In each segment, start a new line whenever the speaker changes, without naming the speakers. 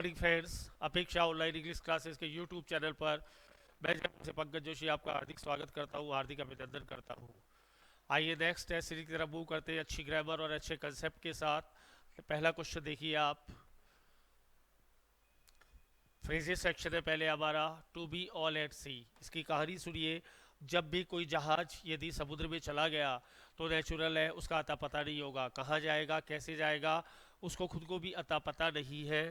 Morning friends, अपेक्षा online English classes के YouTube channel पर मैं जयपुर से पंकज जोशी आपका हार्दिक स्वागत करता हूँ, हार्दिक अभिनंदन करता हूँ। आइए नेक्स्ट टेस्ट सीरीज की तरफ मूव करते हैं अच्छी ग्रामर और अच्छे कंसेप्ट के साथ। पहला क्वेश्चन देखिए आप। फ्रेजेस सेक्शन है पहले हमारा। टू बी ऑल एट सी, इसकी कहानी सुनिए। जब भी कोई जहाज यदि समुद्र में चला गया तो नेचुरल है उसका अता पता नहीं होगा, कहाँ जाएगा कैसे जाएगा उसको खुद को भी अता पता नहीं है।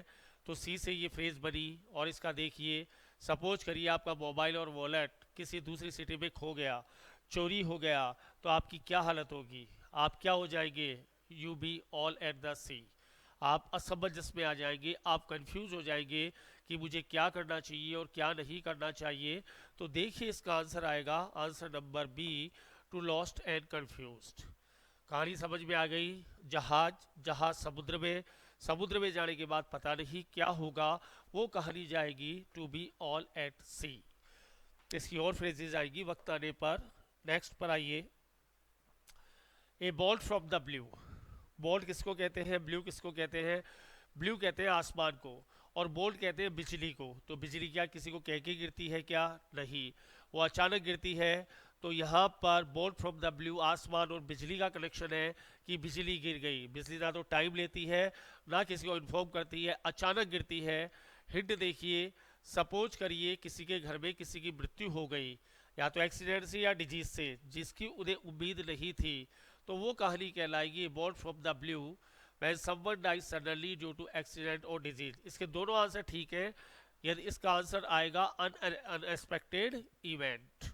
तो सी से ये फ्रेज बनी। और इसका देखिए, सपोज करिए आपका मोबाइल और वॉलेट किसी दूसरी सिटी में खो गया, चोरी हो गया, तो आपकी क्या हालत होगी? आप क्या हो जाएंगे? You be all at the sea. आप असमंजस में आ जाएंगे, आप कंफ्यूज हो जाएंगे कि मुझे क्या करना चाहिए और क्या नहीं करना चाहिए। तो देखिए इसका आंसर आएगा, answer number B, to lost and confused. कहानी समझ में आ गई। जहाज जहाज समुद्र में जाने के बाद पता नहीं क्या होगा, वो कहानी जाएगी टू बी ऑल एट सी। इसकी और फ्रेजेज आएगी वक्त आने पर। नेक्स्ट पर आइए। ए bolt from the blue. Bolt किसको कहते हैं, ब्लू किसको कहते हैं? ब्लू कहते हैं आसमान को, और बोल्ट कहते हैं बिजली को। तो बिजली क्या किसी को कह के गिरती है? क्या नहीं, वो अचानक गिरती है। तो यहाँ पर बोल्ट फ्रॉम द ब्लू, आसमान और बिजली का कनेक्शन है कि बिजली गिर गई। बिजली ना तो टाइम लेती है ना किसी को इन्फॉर्म करती है, अचानक गिरती है। हिंट देखिए, सपोज करिए किसी के घर में किसी की मृत्यु हो गई, या तो एक्सीडेंट से या डिजीज से, जिसकी उन्हें उम्मीद नहीं थी। तो वो कहानी कहलाएगी bolt from the blue when someone dies suddenly due to accident or disease। इसके दोनों आंसर ठीक है। यदि इसका आंसर आएगा अनएक्सपेक्टेड इवेंट,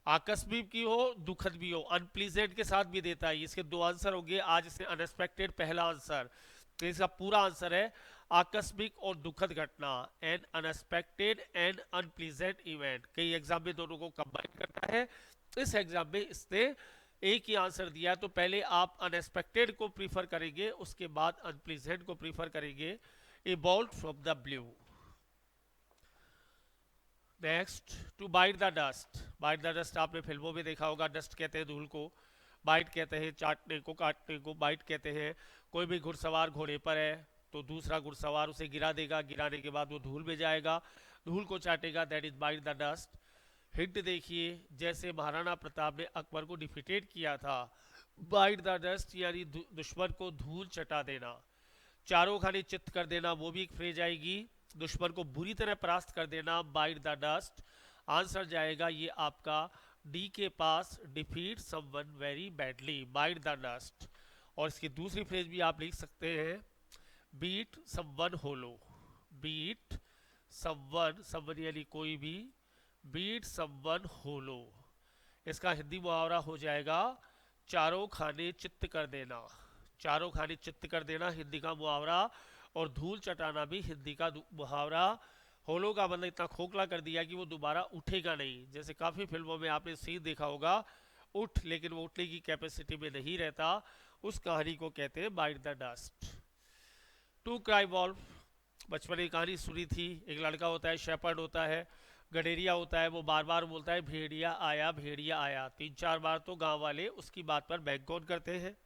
आकस्मिक भी हो दुखद भी हो, अनप्लीजेंट के साथ भी देता है। इसके दो आंसर होंगे, आज इसने अनएक्सपेक्टेड पहला आंसर, तो इसका पूरा आंसर है आकस्मिक और दुखद घटना, N unexpected and unpleasant event. कई एग्जाम में दोनों को कंबाइन करता है, इस एग्जाम में इसने एक ही आंसर दिया। तो पहले आप अनएक्सपेक्टेड को प्रीफर करेंगे, उसके बाद अनप्लीजेंट को प्रीफर करेंगे। A bolt from the blue. Next, to bite the dust. Bite the dust आपने फिल्मों में देखा होगा, डस्ट कहते हैं धूल को, बाइट कहते हैं चाटने को, काटने को बाइट कहते हैं। कोई भी घुड़सवार घोड़े पर है तो दूसरा घुड़सवार उसे गिरा देगा, गिराने के बाद वो धूल में जाएगा, धूल को चाटेगा, that is bite the dust. Hint देखिए, जैसे महाराणा प्रताप ने अकबर को डिफीटेड किया था, बाइट द डस्ट यानी दुश्मन को धूल चटा देना। चारों खाने चित्त कर देना, वो भी एक फ्रेज आएगी। दुश्मन को बुरी तरह परास्त कर देना, बाइट द डस्ट। आंसर जाएगा ये आपका डी के पास, defeat someone very badly, bite the dust. और इसकी दूसरी फ्रेज भी आप लिख सकते हैं, beat someone hollow. Beat someone, someone यानी कोई भी, बीट समवन होलो। इसका हिंदी मुहावरा हो जाएगा चारों खाने चित्त कर देना। चारों खाने चित्त कर देना हिंदी का मुहावरा, और धूल चटाना भी हिंदी का मुहावरा। होलो का मतलब इतना खोखला कर दिया कि वो दोबारा उठेगा नहीं। जैसे काफ़ी फिल्मों में आपने सीन देखा होगा, उठ, लेकिन वो उठने की कैपेसिटी में नहीं रहता, उस कहानी को कहते हैं bite the dust. To cry wolf, बचपन में कहानी सुनी थी। एक लड़का होता है, शेपर्ड होता है, गडेरिया होता है, वो बार बार बोलता है भेड़िया आया भेड़िया आया। तीन चार बार तो गांव वाले उसकी बात पर बैंक ऑन करते हैं,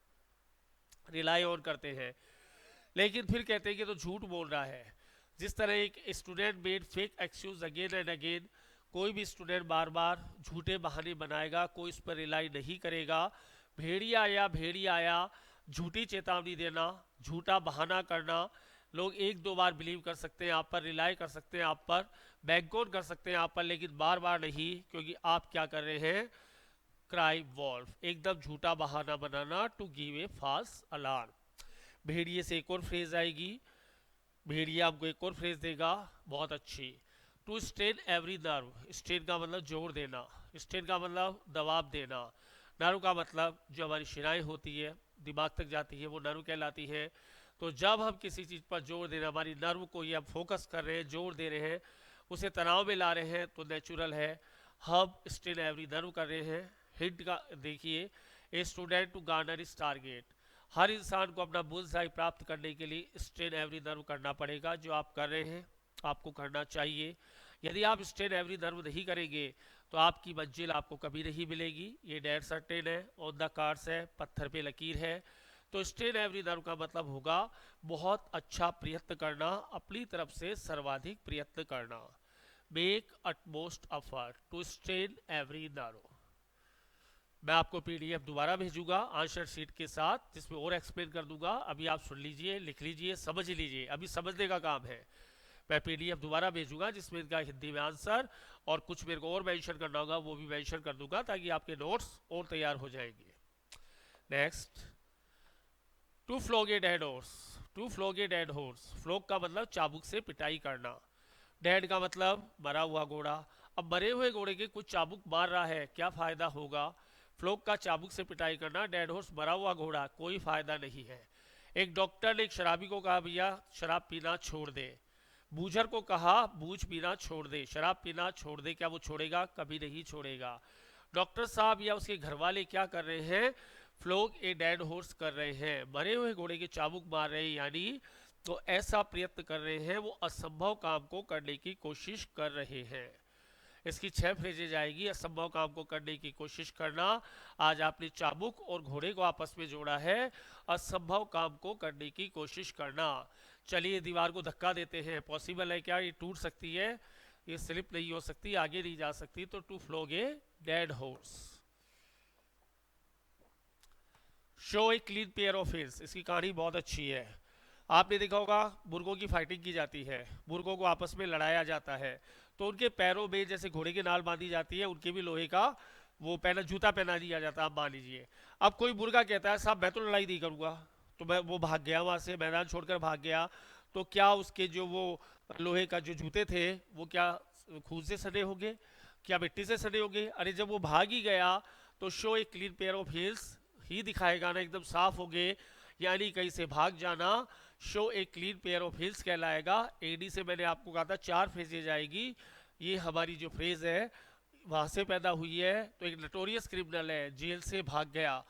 रिलाई ऑन करते हैं, लेकिन फिर कहते हैं कि तो झूठ बोल रहा है। जिस तरह एक student made fake excuse again and again, कोई भी स्टूडेंट बार बार झूठे बहाने बनाएगा, कोई इस पर रिलाई नहीं करेगा। भेड़िया आया, झूठी चेतावनी देना, झूठा बहाना करना। लोग एक दो बार बिलीव कर सकते हैं आप पर, रिलाई कर सकते हैं आप पर, बैकऑन कर सकते हैं आप पर, लेकिन बार बार नहीं, क्योंकि आप क्या कर रहे हैं? क्राई वॉल्फ, एकदम झूठा बहाना बनाना, to give a false alarm. भेड़िए से एक और फ्रेज आएगी, भेड़िया हमको एक और फ्रेज देगा बहुत अच्छी। To strain every nerve, strain का मतलब जोर देना, स्ट्रेन का मतलब दबाव देना, नर्व का मतलब जो हमारी शिराएं होती है दिमाग तक जाती है वो नर्व कहलाती है। तो जब हम किसी चीज़ पर जोर दे रहे हैं, हमारी नर्व को ये हम फोकस कर रहे हैं, जोर दे रहे हैं, उसे तनाव में ला रहे हैं, तो नेचुरल है हम स्ट्रेन एवरी नर्व कर रहे हैं। हिंट का देखिए, a student to garner is target, हर इंसान को अपना बुल्सआई प्राप्त करने के लिए स्ट्रेन एवरी नर्व करना पड़ेगा, जो आप कर रहे हैं आपको करना चाहिए। यदि आप स्ट्रेन एवरी नर्व नहीं करेंगे तो आपकी मंजिल आपको कभी नहीं मिलेगी, ये डेड सर्टेन है, ऑन द कार्ड्स है, पत्थर पे लकीर है। तो स्ट्रेन एवरी नर्व का मतलब होगा बहुत अच्छा प्रयत्न करना, अपनी तरफ से सर्वाधिक प्रयत्न करना। Make utmost effort to strain every nerve. मैं आपको पीडीएफ दोबारा भेजूंगा आंसर शीट के साथ, जिसमें और एक्सप्लेन कर दूंगा। अभी आप सुन लीजिए, लिख लीजिए, समझ लीजिए, अभी समझने का काम है। मैं पीडीएफ दोबारा भेजूंगा जिसमें इनका हिंदी में आंसर और कुछ मेरे को और मेंशन करना होगा वो भी मेंशन कर दूंगा, ताकि आपके नोट्स और तैयार हो जाएंगे। Next, to flog a dead horse. To flog a dead horse, flog का मतलब चाबुक से पिटाई करना, डेड का मतलब मरा हुआ घोड़ा। अब मरे हुए घोड़े के कुछ चाबुक मार रहा है, क्या फायदा होगा? फ्लॉग का चाबुक से पिटाई करना, डेड हॉर्स मरा हुआ घोड़ा, कोई फायदा नहीं है। एक डॉक्टर ने एक शराबी को कहा भैया शराब पीना छोड़ दे। बूझर को कहा बूझ पीना छोड़ दे, शराब पीना छोड़ दे, क्या वो छोड़ेगा? कभी नहीं छोड़ेगा। डॉक्टर साहब या उसके घर वाले क्या कर रहे हैं? फ्लॉग ए डेड हॉर्स कर रहे हैं, मरे हुए घोड़े के चाबुक मार रहे हैं, यानी तो ऐसा प्रयत्न कर रहे हैं, वो असंभव काम को करने की कोशिश कर रहे हैं। इसकी 6 फ्रेजेज आएगी। असंभव काम को करने की कोशिश करना, आज आपने चाबुक और घोड़े को आपस में जोड़ा है, असंभव काम को करने की कोशिश करना। चलिए दीवार को धक्का देते हैं, पॉसिबल है क्या? ये टूट सकती है, ये स्लिप नहीं हो सकती, आगे नहीं जा सकती। तो to flog a dead horse. Show a clean pair of heels, इसकी कहानी बहुत अच्छी है। आपने देखा होगा मुर्गों की फाइटिंग की जाती है, मुर्गों को आपस में लड़ाया जाता है, तो उनके पैरों में जैसे घोड़े की नाल बांधी जाती है, उनके भी लोहे का वो पहना जूता पहना दिया जाता है। आप मान लीजिए अब कोई मुर्गा कहता है साहब मैं तो लड़ाई नहीं करूंगा, तो मैं वो भाग गया वहां से, मैदान छोड़कर भाग गया, तो क्या उसके जो वो लोहे का जो जूते थे वो क्या खून से सने होंगे? क्या मिट्टी से सने होंगे? अरे जब वो भाग ही गया तो show a clean pair of heels ही दिखाएगा ना, एकदम साफ हो गए, यानी कहीं से भाग जाना। Show a clean pair of hills कहलाएगा। एडी से मैंने आपको कहा था 4 फ्रेजेज आएगी, ये हमारी जो फ्रेज है वहां से पैदा हुई है। तो एक नटोरियस क्रिमिनल है, जेल से भाग गया,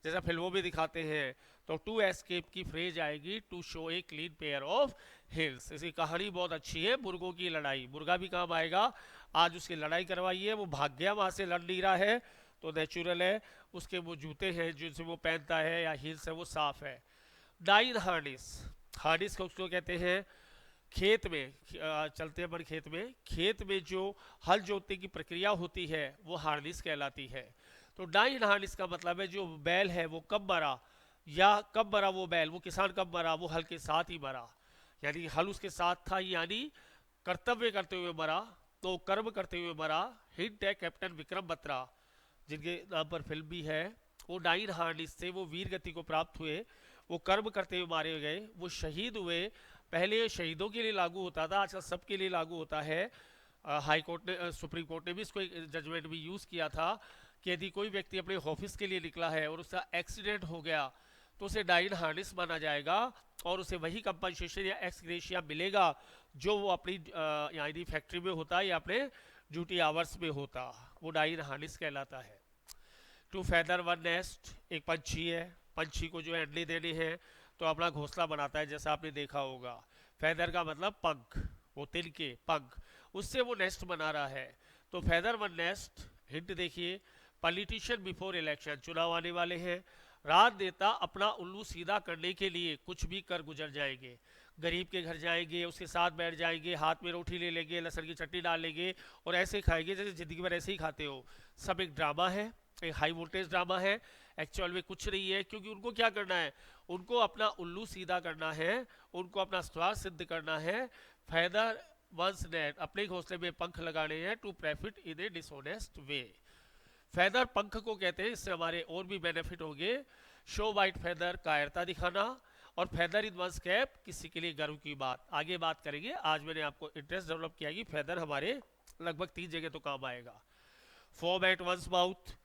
जैसा फिल्मों में दिखाते हैं, तो टू एस्केप की फ्रेज आएगी to show a clean pair of heels. इसकी कहानी बहुत अच्छी है, मुर्गों की लड़ाई, मुर्गा भी काम आएगा। आज उसकी लड़ाई करवाइए, वो भाग गया वहां से, लड़ नहीं रहा है, तो नेचुरल है उसके वो जूते हैं जिनसे वो पहनता है या हील्स है वो साफ है। डाइन हार्निस, हार्निस को उसको कहते हैं खेत में चलते हैं पर खेत में जो हल जोतने की प्रक्रिया होती है वो हार्निस कहलाती है। तो डाइन हार्निस का मतलब है जो बैल है वो कब मरा, या कब मरा वो बैल, वो किसान कब मरा? वो हल के साथ ही मरा, यानी हल उसके साथ था, यानी कर्तव्य करते हुए मरा, तो कर्म करते हुए मरा। हिंट है कैप्टन विक्रम बत्रा, जिनके नाम पर फिल्म भी है, वो डाइन हार्निस से वो वीर गति को प्राप्त हुए, वो कर्म करते हुए मारे गए, वो शहीद हुए। पहले शहीदों के लिए लागू होता था, आजकल सबके लिए लागू होता है। हाई कोर्ट ने, सुप्रीम कोर्ट ने भी इसको जजमेंट भी यूज़ किया था कि यदि कोई व्यक्ति अपने ऑफिस के लिए निकला है और उसका एक्सीडेंट हो गया तो उसे डाइन हार्निस माना जाएगा और उसे वही कंपनसेशन या एक्स ग्रेशिया मिलेगा जो वो अपनी यानी फैक्ट्री में होता या अपने ड्यूटी आवर्स में होता, वो डाइन हार्निस कहलाता है। टू फेदर वन नेस्ट, एक पंछी है, पंछी को जो है अंडे देने हैं तो अपना घोंसला बनाता है, जैसा आपने देखा होगा। फेदर का मतलब पंख, वो तिनके पंख, उससे वो नेस्ट बना रहा है, तो फेदर वन नेस्ट। हिंट देखिए, पॉलिटिशियन बिफोर इलेक्शन, चुनाव आने वाले हैं, रात देता अपना उल्लू सीधा करने के लिए कुछ भी कर गुजर जाएंगे। गरीब के घर जाएंगे, उसके साथ बैठ जाएंगे, हाथ में रोटी ले लेंगे, लहसुन की चटनी डाल लेंगे और ऐसे खाएंगे जैसे जिंदगी भर ऐसे ही खाते हो। सब एक ड्रामा है, एक हाई वोल्टेज ड्रामा है, एक्चुअल में कुछ नहीं है, क्योंकि उनको क्या करना है? उनको अपना उल्लू सीधा करना है, उनको अपना स्वार्थ सिद्ध करना है। फेदर वंस नेट, अपने घोंसले में पंख लगाने हैं to profit in a dishonest way. Feather पंख को कहते हैं, इससे हमारे और भी बेनिफिट होंगे। शो वाइट फेदर, कायरता दिखाना, और फेदर इन वंस कैप, किसी के लिए गर्व की बात। आगे बात करेंगे, आज मैंने आपको इंटरेस्ट डेवलप किया कि फेदर हमारे लगभग 3 जगह तो काम आएगा। Foam at once mouth,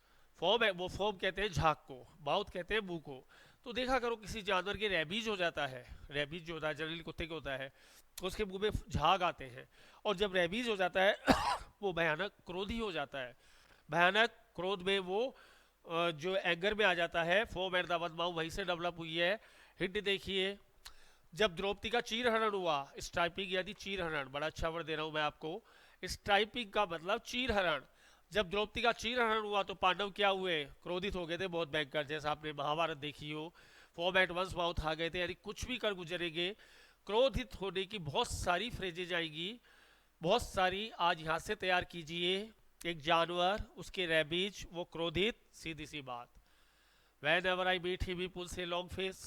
foam है वो फॉर्म कहते हैं झाग को, माउथ कहते हैं मुंह को। तो देखा करो किसी जानवर के रेबीज हो जाता है, रेबीज जो होता है जनरली कुत्ते के होता है, तो उसके मुंह में झाग आते हैं, और जब रेबीज हो जाता है वो भयानक क्रोधी हो जाता है, भयानक क्रोध में वो जो एंगर में आ जाता है। Form at the one mouth वहीं से डेवलप हुई है। हिंट देखिए, जब द्रौपदी का चीरहरण हुआ, स्ट्राइपिंग यानी चीरहरण, बड़ा अच्छा वर्ड दे रहा हूं मैं आपको, स्ट्राइपिंग का मतलब चीरहरण। जब द्रौपदी का चीरहरण हुआ तो पांडव क्या हुए? क्रोधित हो गए थे बहुत भयंकर, जैसा आपने महाभारत देखी हो। फॉर्म एट वंस माउथ आ गए थे, यानी कुछ भी कर गुजरेंगे। क्रोधित होने की बहुत सारी फ्रेजेज आएंगी, बहुत सारी। आज यहाँ से तैयार कीजिए, एक जानवर, उसके रैबिज, वो क्रोधित, सीधी सी बात। Whenever I meet him he pulls a long face.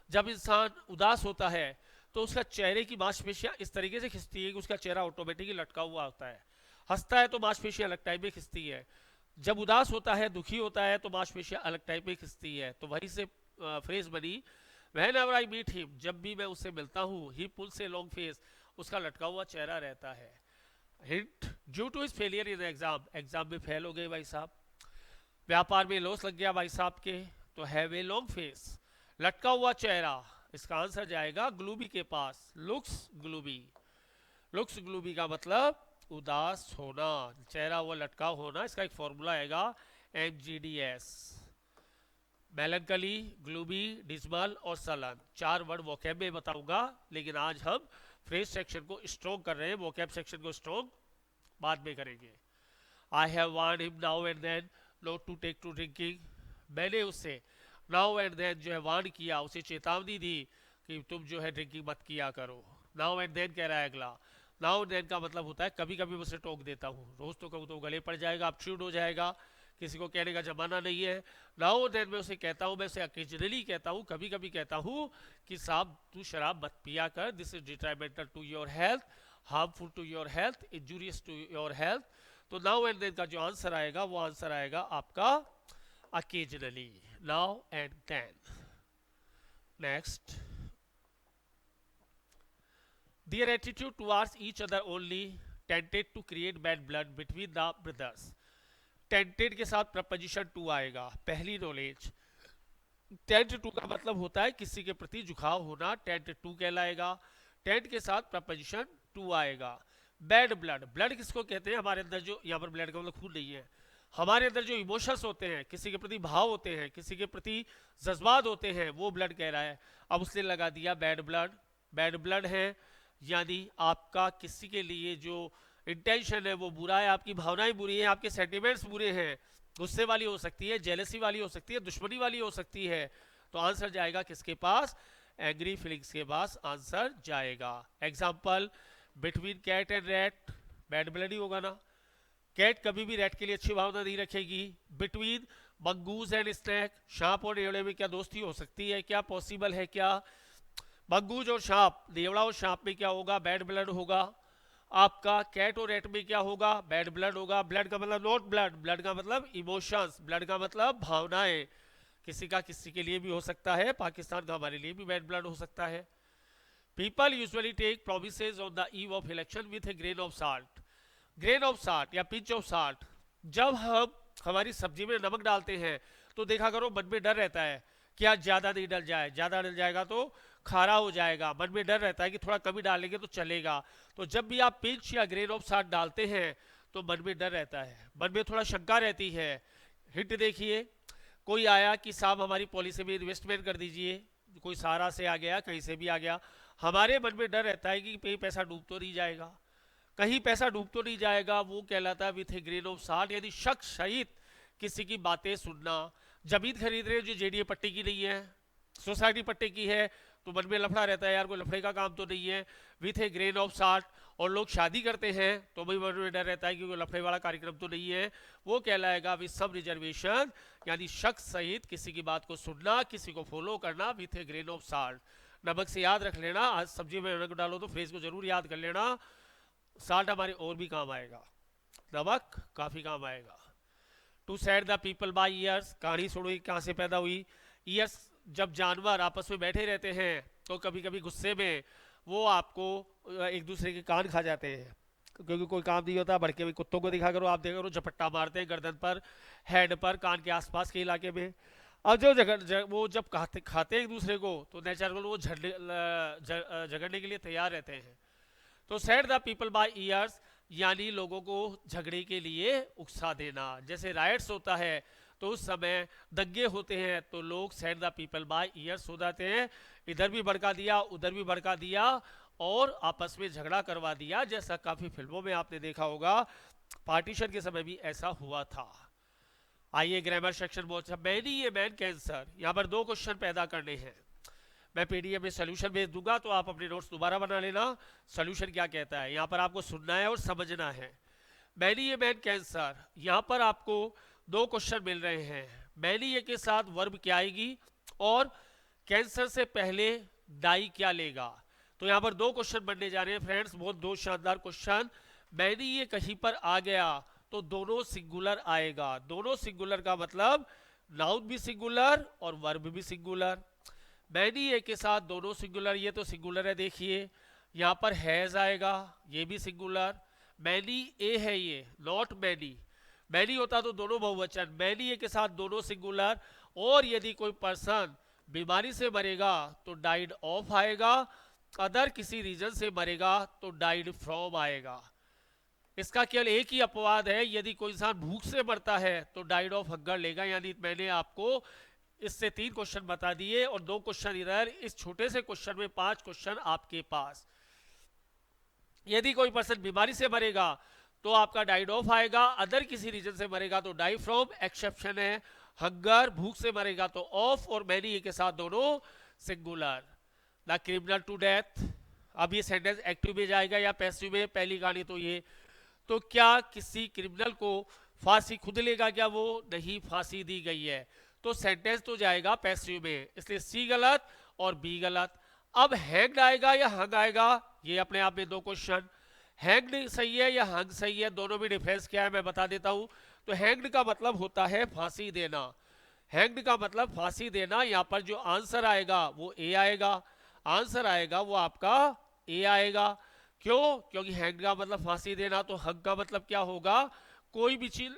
जब इंसान उदास होता है तो उसका चेहरे की मांसपेशियां इस तरीके से खिंचती है कि उसका चेहरा ऑटोमेटिकली लटका हुआ होता है। हंसता है तो मांसपेशियां अलग टाइप में खिंचती है। जब उदास होता है, दुखी होता है, तो मांसपेशियां अलग टाइप में खिंचती है। तो वहीं से फ्रेज बनी, whenever I meet him, जब भी मैं उससे मिलता हूँ, he pulls a long face, उसका लटका हुआ चेहरा रहता है। Hint, due to his failure in exam, exam में फेल हो गए भाई साहब, व्यापार में लॉस लग गया भाई साहब के, तो हैव ए लॉन्ग फेस, लटका हुआ चेहरा। इसका आंसर जाएगा ग्लूबी के पास, लुक्स ग्लूबी। लुक्स ग्लूबी का मतलब उदास होना, चेहरा वो लटका होना। इसका एक फॉर्मूला आएगा MGDS, मेलनकली, ग्लूबी, डिस्मल और सलन। 4 वर्ड वोकैब में बताऊंगा, लेकिन आज हम फ्रेज सेक्शन को स्ट्रॉन्ग कर रहे हैं, वोकैब सेक्शन को स्ट्रॉन्ग बाद में करेंगे। I have warn him now and then not to take to drinking, मैंने उससे नाउ एंड देन जो है वार्न किया, उसे चेतावनी दी कि तुम जो है ड्रिंकिंग मत किया करो। नाउ एंड देन कह रहा है अगला। नाउ एंड देन का मतलब होता है कभी कभी मैं उसे टोक देता हूँ, रोज तो कहूँ तो गले पड़ जाएगा, अपशूड हो जाएगा, किसी को कहने का जमाना नहीं है। नाउ एंड देन मैं उसे कहता हूँ, मैं उसे ओकेजनली कहता हूँ, कभी कभी कहता हूँ कि साहब तू शराब मत पिया कर, this is detrimental to your health, harmful to your health, injurious to your health. तो नाउ एंड देन का जो आंसर आएगा वो आंसर आएगा आपका occasionally, now and then. Next, their attitude towards each other only tended to create bad blood between the brothers. Tended के साथ preposition to आएगा, पहली नॉलेज। टेंट टू का मतलब होता है किसी के प्रति झुकाव होना, टेंट टू कहलाएगा। टेंट के साथ प्रपोजिशन टू आएगा। बैड ब्लड, ब्लड किसको कहते हैं? हमारे अंदर जो, यहाँ पर ब्लड का मतलब खून नहीं है, हमारे अंदर जो इमोशंस होते हैं, किसी के प्रति भाव होते हैं, किसी के प्रति जज्बात होते हैं, वो ब्लड कह रहा है। अब उसने लगा दिया बैड ब्लड। बैड ब्लड है यानी आपका किसी के लिए जो इंटेंशन है वो बुरा है, आपकी भावनाएं बुरी हैं, आपके सेंटिमेंट्स बुरे हैं, गुस्से वाली हो सकती है, जेलसी वाली हो सकती है, दुश्मनी वाली हो सकती है। तो आंसर जाएगा किसके पास? एंग्री फीलिंग्स के पास आंसर जाएगा। Example, between cat and rat, bad blood ही होगा ना। कैट कभी भी रैट के लिए अच्छी भावना नहीं रखेगी। बिटवीन मंगूज एंड स्नैक, सांप और नेवड़े में क्या दोस्ती हो सकती है? क्या पॉसिबल है? क्या मंगूज और सांप, नेवड़ा और सांप में क्या होगा? बैड ब्लड होगा। आपका कैट और रैट में क्या होगा? बैड ब्लड होगा। ब्लड का मतलब नॉट ब्लड, ब्लड का मतलब इमोशंस, ब्लड का मतलब भावनाएं। किसी का किसी के लिए भी हो सकता है, पाकिस्तान का हमारे लिए भी बैड ब्लड हो सकता है। People usually take promises on the eve of election with a grain of salt. Grain of salt या पिंच ऑफ साल्ट, जब हम हमारी सब्जी में नमक डालते हैं तो देखा करो मन में डर रहता है कि आज ज़्यादा नहीं डल जाए, ज़्यादा डल जाएगा तो खारा हो जाएगा, मन में डर रहता है कि थोड़ा कमी डालेंगे तो चलेगा। तो जब भी आप पिंच या ग्रेन ऑफ साल्ट डालते हैं तो मन में डर रहता है, मन में थोड़ा शंका रहती है। हिंट देखिए, कोई आया कि साहब हमारी पॉलिसी में इन्वेस्टमेंट कर दीजिए, कोई सहारा से आ गया, कहीं से भी आ गया, हमारे मन में डर रहता है कि पैसा डूब तो नहीं जाएगा, कहीं पैसा डूब तो नहीं जाएगा। वो कहलाता है with a grain of salt, यानी शक सहित किसी की बातें सुनना। जमीन खरीद रहे हैं जो जेडीए पट्टी की नहीं है, सोसाइटी पट्टी की है, तो मन में लफड़ा रहता है, यार कोई लफड़े का काम तो नहीं है, with a grain of salt. और लोग शादी करते हैं तो भी मन में डर रहता है कि कोई लफड़े वाला कार्यक्रम तो नहीं है, वो कहलाएगा विथ सम रिजर्वेशन, यानी शक सहित किसी की बात को सुनना, किसी को फॉलो करना, with a grain of salt. नमक से याद रख लेना, आज सब्जी में नमक डालो तो फ्रेज को जरूर याद कर लेना। साल्ट हमारे और भी काम आएगा, नमक काफी काम आएगा। To set the people by ears, कहानी सुनो कहाँ से पैदा हुई। ईयर्स, जब जानवर आपस में बैठे रहते हैं तो कभी कभी गुस्से में वो आपको एक दूसरे के कान खा जाते हैं, क्योंकि कोई काम नहीं होता। भड़के हुए कुत्तों को दिखा करो, आप देखा करो झपट्टा मारते हैं गर्दन पर, हेड पर, कान के आसपास के इलाके में। अब वो जब खाते हैं एक दूसरे को तो नेचुरल वो झगड़ने के लिए तैयार रहते हैं। तो set the people by ears, यानी लोगों को झगड़े के लिए उकसा देना। जैसे राइट्स होता है तो उस समय दंगे होते हैं तो लोग set the people by ears हो जाते हैं, इधर भी भड़का दिया, उधर भी भड़का दिया और आपस में झगड़ा करवा दिया। जैसा काफी फिल्मों में आपने देखा होगा, पार्टीशन के समय भी ऐसा हुआ था। आइए ग्रामर सेक्शन बहुत अच्छा। मैनी ए मैन कैंसर, यहाँ पर 2 क्वेश्चन पैदा करने हैं। मैं पीडीएफ में सोल्यूशन भेज दूंगा तो आप अपने नोट्स दोबारा बना लेना। सोल्यूशन क्या कहता है यहाँ पर आपको सुनना है और समझना है। मैनी ए मैन कैंसर, यहाँ पर आपको 2 क्वेश्चन मिल रहे हैं। मैनी ए के साथ वर्ब क्या आएगी और कैंसर से पहले डाई क्या लेगा। तो यहाँ पर 2 क्वेश्चन बनने जा रहे हैं फ्रेंड्स, बहुत 2 शानदार क्वेश्चन। मैनी ये कहीं पर आ गया तो दोनों सिंगुलर आएगा। दोनों सिंगुलर का मतलब नाउन भी सिंगुलर और वर्ब भी सिंगुलर। मैनी ए के साथ दोनों सिंगुलर, ये तो सिंगुलर है देखिए, यहाँ पर हैज आएगा, ये भी सिंगुलर। मैनी ए है ये, नॉट मैनी। मैनी होता तो दोनों बहुवचन, मैनी ए के साथ दोनों सिंगुलर। और यदि कोई पर्सन बीमारी से मरेगा तो डाइड ऑफ आएगा, अदर किसी रीजन से मरेगा तो डाइड फ्रॉम आएगा। इसका केवल एक ही अपवाद है, यदि कोई इंसान भूख से मरता है तो डाइड ऑफ हंगर लेगा। यानी मैंने आपको इससे 3 क्वेश्चन बता दिए और 2 क्वेश्चन इधर। इस छोटे से क्वेश्चन में 5 क्वेश्चन आपके पास। यदि कोई पर्सन बीमारी से मरेगा तो आपका डाइड ऑफ आएगा, अदर किसी रीजन से मरेगा तो डाई फ्रॉम। एक्सेप्शन है हंगर, भूख से मरेगा तो ऑफ, और मैनी के साथ दोनों singular. The criminal to death, अब ये सेंटेंस एक्टिव में जाएगा या पैसिव में, पहली कहानी तो ये। तो क्या किसी क्रिमिनल को फांसी खुद लेगा क्या वो? नहीं, फांसी दी गई है। तो सेंटेंस तो जाएगा पैसिव में, इसलिए सी गलत और बी गलत। अब हैंग्ड आएगा या हंग आएगा, ये अपने आप में 2 क्वेश्चन। हैंग्ड सही है या हंग सही है, दोनों में डिफरेंस क्या है मैं बता देता हूं। तो हैंग्ड का मतलब होता है फांसी देना। हैंग्ड का मतलब फांसी देना। यहाँ पर जो आंसर आएगा वो ए आएगा, आंसर आएगा वो आपका ए आएगा। क्यों? क्योंकि हैंग का मतलब फांसी देना, तो हंग का मतलब क्या होगा? कोई भी चीज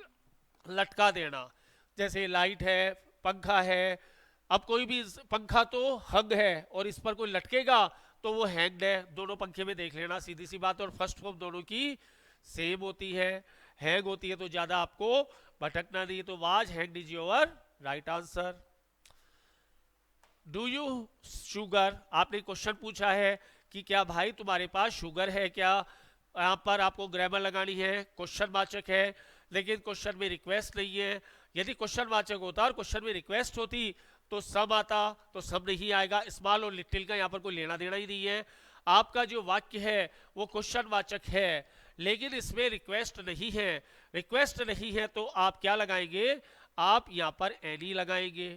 लटका देना, जैसे लाइट है, पंखा है। अब कोई भी पंखा तो हंग है और इस पर कोई लटकेगा तो वो हैंग्ड है। दोनों पंखे में देख लेना, सीधी सी बात। और फर्स्ट फॉर्म दोनों की सेम होती है, हैंग होती है, तो ज्यादा आपको भटकना नहीं। तो was hanged is your right answer. Do you sugar, आपने क्वेश्चन पूछा है कि क्या भाई तुम्हारे पास शुगर है क्या। यहाँ पर आपको ग्रामर लगानी है, क्वेश्चन वाचक है, लेकिन क्वेश्चन में रिक्वेस्ट नहीं है। यदि क्वेश्चन वाचक होता और क्वेश्चन में रिक्वेस्ट होती तो सब आता, तो सब नहीं आएगा। स्मॉल और लिटिल का यहाँ पर कोई लेना देना ही नहीं है। आपका जो वाक्य है वो क्वेश्चन वाचक है, लेकिन इसमें रिक्वेस्ट नहीं है। रिक्वेस्ट नहीं है तो आप क्या लगाएंगे? आप यहाँ पर एनी लगाएंगे।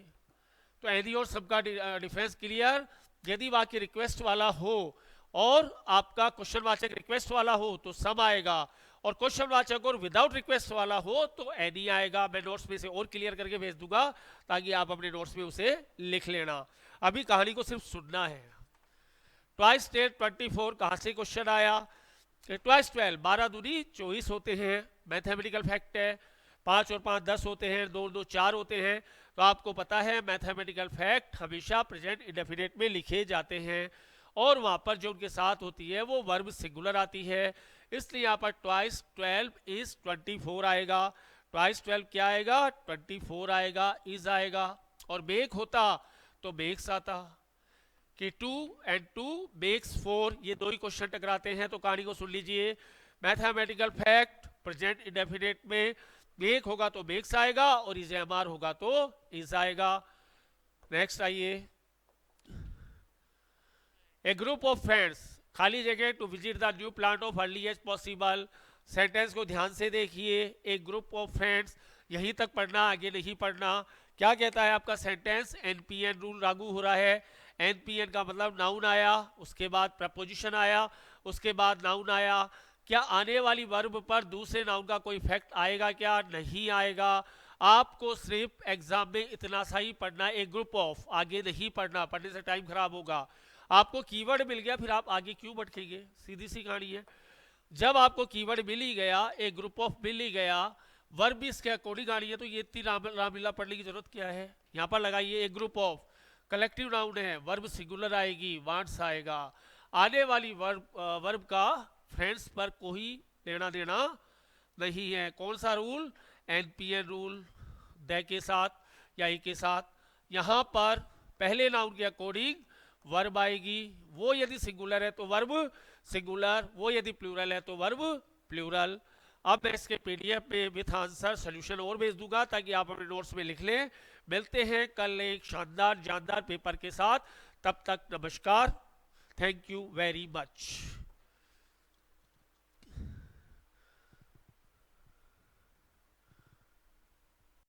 तो एनी और सबका डिफरेंस क्लियर। यदि वाक्य रिक्वेस्ट वाला हो और आपका क्वेश्चन वाचक रिक्वेस्ट वाला हो तो सम आएगा, और क्वेश्चन वाचक और विदाउट रिक्वेस्ट वाला हो तो एनी आएगा। मैं नोट्स में से और क्लियर करके भेज दूंगा ताकि आप अपने नोट्स में उसे लिख लेना। अभी कहानी को सिर्फ सुनना है। ट्वाइस 10 24 कहां से क्वेश्चन आया? ट्वाइस 12, 12 दूनी 24 होते हैं, मैथमेटिकल फैक्ट है। 5 और 5 10 होते हैं, 2 2 4 होते हैं। तो आपको पता है मैथमेटिकल फैक्ट हमेशा प्रेजेंट इंडेफिनिट में लिखे जाते हैं, और वहां पर जो उनके साथ होती है वो वर्ब सिंगुलर आती है। इसलिए यहाँ पर ट्वाइस 12 इज 24 आएगा। ट्वाइस 12 क्या आएगा? 24 आएगा, इज आएगा। और मेक होता तो मेक्स आता कि 2 and 2 makes 4, ये 2 ही क्वेश्चन टकराते हैं। तो कहानी को सुन लीजिए। मैथमेटिकल फैक्ट प्रेजेंट इंडेफिनिट में मेक होगा तो मेक्स आएगा, और इज एम आर होगा तो इज आएगा। नेक्स्ट आइए। ए ग्रुप ऑफ फ्रेंड्स, खाली जगह, to visit the new plant of early as possible. Sentence को ध्यान से देखिए। एक ग्रुप ऑफ फ्रेंड्स, यहीं तक पढ़ना, आगे नहीं पढ़ना। क्या कहता है आपका सेंटेंस? एनपीएन रूल लागू हो रहा है। एनपीएन का मतलब नाउन आया, उसके बाद प्रपोजिशन आया, उसके बाद नाउन आया। क्या आने वाली वर्ब पर दूसरे नाउन का कोई इफेक्ट आएगा क्या? नहीं आएगा। आपको सिर्फ एग्जाम में इतना सा ही पढ़ना, एक ग्रुप ऑफ, आगे नहीं पढ़ना, पढ़ने से टाइम खराब होगा। आपको कीवर्ड मिल गया, फिर आप आगे क्यों भटकेंगे? सीधी सी कहानी है। जब आपको कीवर्ड मिल ही गया, एक ग्रुप ऑफ मिल ही गया, वर्ब भी इसके अकॉर्डिंग आ रही है, तो ये इतनी रामलीला पढ़ने की जरूरत क्या है? यहाँ पर लगाइए एक ग्रुप ऑफ, कलेक्टिव नाउन है, वर्ब सिंगुलर आएगी, वांट्स आएगा। आने वाली वर्ब का फ्रेंड्स पर कोई लेना देना नहीं है। कौन सा रूल? एनपीएन रूल, द के साथ या ई के साथ। यहाँ पर पहले नाउन के अकॉर्डिंग वर्ब आएगी। वो यदि सिंगुलर है तो वर्ब सिंगुलर, वो यदि प्लूरल है तो वर्ब प्लूरल। अब मैं इसके पीडीएफ में विथ आंसर सोल्यूशन और भेज दूंगा ताकि आप अपने नोट्स में लिख लें। मिलते हैं कल एक शानदार जानदार पेपर के साथ, तब तक नमस्कार, थैंक यू वेरी मच।